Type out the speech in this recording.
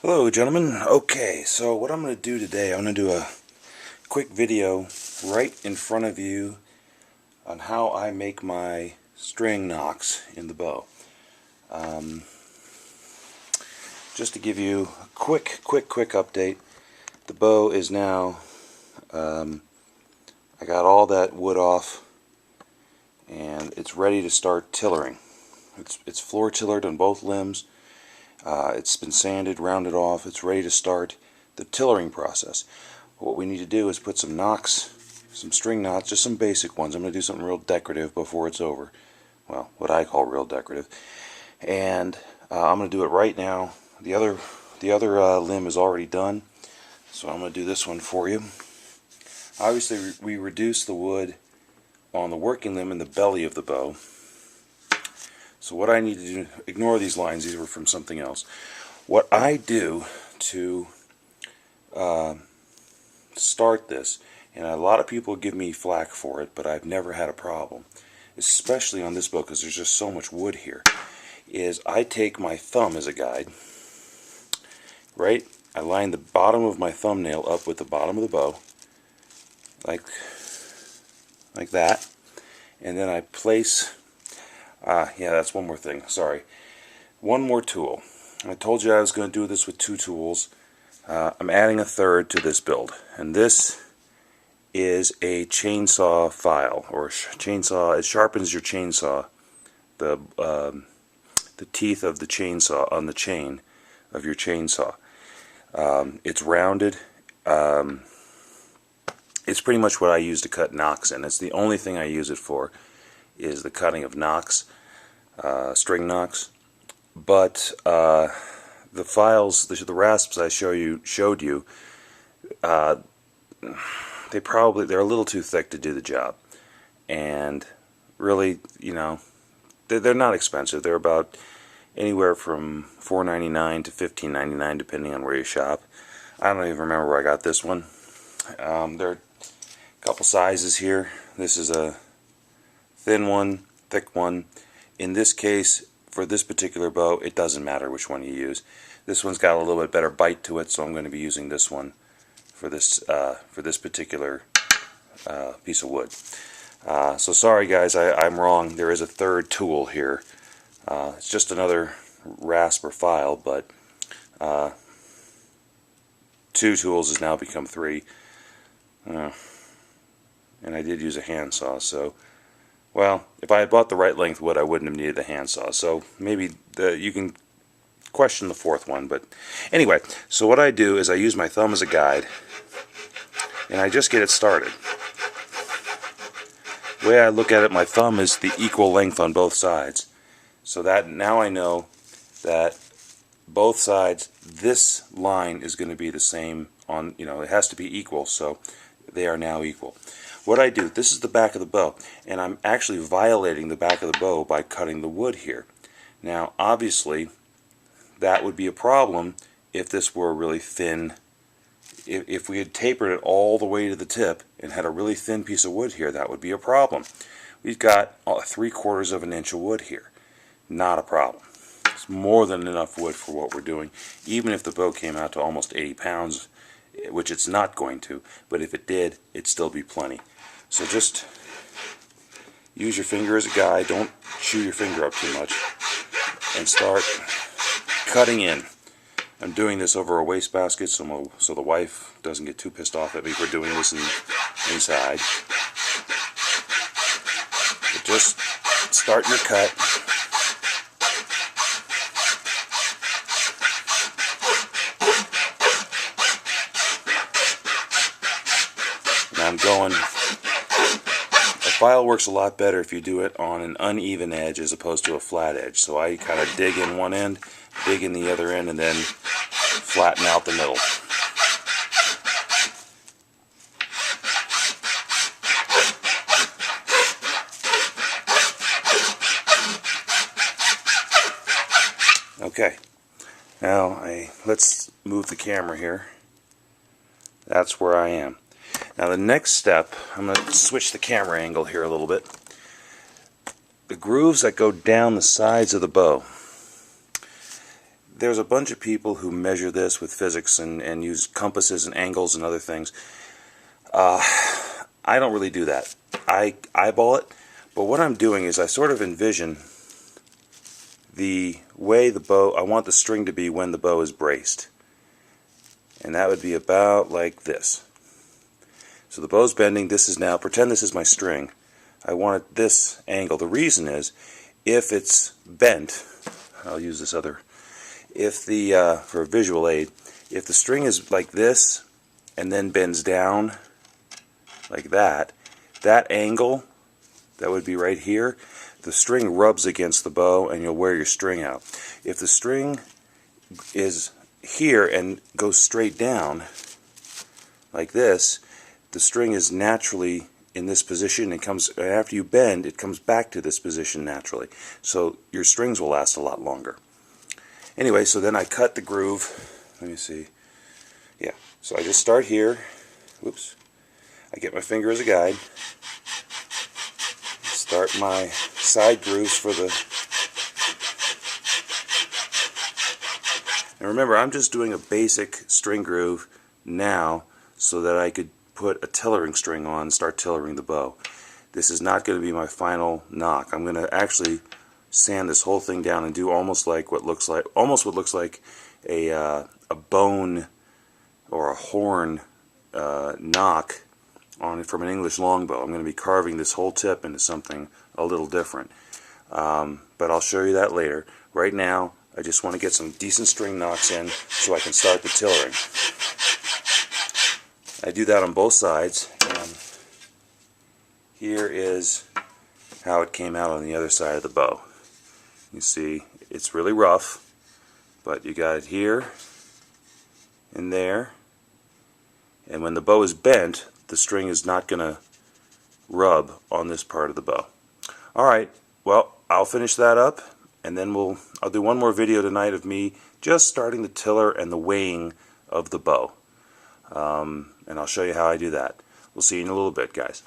Hello gentlemen. Okay, so what I'm going to do today, I'm going to do a quick video right in front of you on how I make my string nocks in the bow. Just to give you a quick update, the bow is now, I got all that wood off and it's ready to start tillering. It's floor tillered on both limbs. It's been sanded, rounded off. It's ready to start the tillering process. What we need to do is put some nocks, some string knots, just some basic ones. I'm going to do something real decorative before it's over. Well, what I call real decorative. And I'm going to do it right now. The other limb is already done, so I'm going to do this one for you. Obviously, we reduce the wood on the working limb and the belly of the bow. So what I need to do, ignore these lines, these were from something else. What I do to start this, and a lot of people give me flack for it, but I've never had a problem, especially on this bow because there's just so much wood here, is I take my thumb as a guide, right? I line the bottom of my thumbnail up with the bottom of the bow, like that, and then I place... yeah, that's one more thing. Sorry. One more tool. I told you I was going to do this with two tools. I'm adding a third to this build, and this is a chainsaw file, or chainsaw. It sharpens your chainsaw, the teeth of the chainsaw on the chain of your chainsaw. It's rounded. It's pretty much what I use to cut nocks in. It's the only thing I use it for, is the cutting of nocks, string nocks. But the files, the rasps I showed you, they're a little too thick to do the job. And really, you know, they're not expensive. They're about anywhere from $4.99 to $15.99 depending on where you shop. I don't even remember where I got this one. There are a couple sizes here. This is a thin one, thick one. In this case, for this particular bow, it doesn't matter which one you use. This one's got a little bit better bite to it, so I'm going to be using this one for this particular piece of wood. So sorry guys, I'm wrong. There is a third tool here. It's just another rasp or file, but two tools has now become three. And I did use a handsaw, so... Well, if I had bought the right length wood, I wouldn't have needed the handsaw. So maybe you can question the fourth one. But anyway, so what I do is I use my thumb as a guide, and I just get it started. The way I look at it, my thumb is the equal length on both sides. So that now I know that both sides, this line is going to be the same on, you know, it has to be equal, so they are now equal. What I do, this is the back of the bow, and I'm actually violating the back of the bow by cutting the wood here. Now, obviously, that would be a problem if this were a really thin, if we had tapered it all the way to the tip and had a really thin piece of wood here, that would be a problem. We've got 3/4 of an inch of wood here. Not a problem. It's more than enough wood for what we're doing, even if the bow came out to almost 80 pounds, which it's not going to, but if it did, it'd still be plenty. So just use your finger as a guide, don't chew your finger up too much, and start cutting in. I'm doing this over a wastebasket so the wife doesn't get too pissed off at me for doing this inside. But just start your cut. And I'm going... A file works a lot better if you do it on an uneven edge as opposed to a flat edge. So I kind of dig in one end, dig in the other end, and then flatten out the middle. Okay, now let's move the camera here. That's where I am. Now the next step, I'm going to switch the camera angle here a little bit. The grooves that go down the sides of the bow, there's a bunch of people who measure this with physics and use compasses and angles and other things. I don't really do that. I eyeball it, but what I'm doing is I sort of envision the way the bow, I want the string to be when the bow is braced. And that would be about like this. So the bow's bending, this is now, pretend this is my string. I want it this angle. The reason is, if it's bent, I'll use this other, if the, for a visual aid, if the string is like this and then bends down like that, that angle, that would be right here, the string rubs against the bow and you'll wear your string out. If the string is here and goes straight down like this, the string is naturally in this position and comes, after you bend, it comes back to this position naturally. So your strings will last a lot longer. Anyway, so then I cut the groove. Let me see. Yeah, so I just start here. Whoops. I get my finger as a guide. Start my side grooves for the... And remember, I'm just doing a basic string groove now so that I could put a tillering string on and start tillering the bow. This is not going to be my final knock. I'm going to actually sand this whole thing down and do almost what looks like a bone or a horn knock on from an English longbow. I'm going to be carving this whole tip into something a little different, but I'll show you that later. Right now I just want to get some decent string knocks in so I can start the tillering. I do that on both sides, and here is how it came out on the other side of the bow. You see, it's really rough, but you got it here and there, and when the bow is bent, the string is not going to rub on this part of the bow. Alright, well, I'll finish that up, and then I'll do one more video tonight of me just starting the tiller and the weighing of the bow. And I'll show you how I do that. We'll see you in a little bit, guys.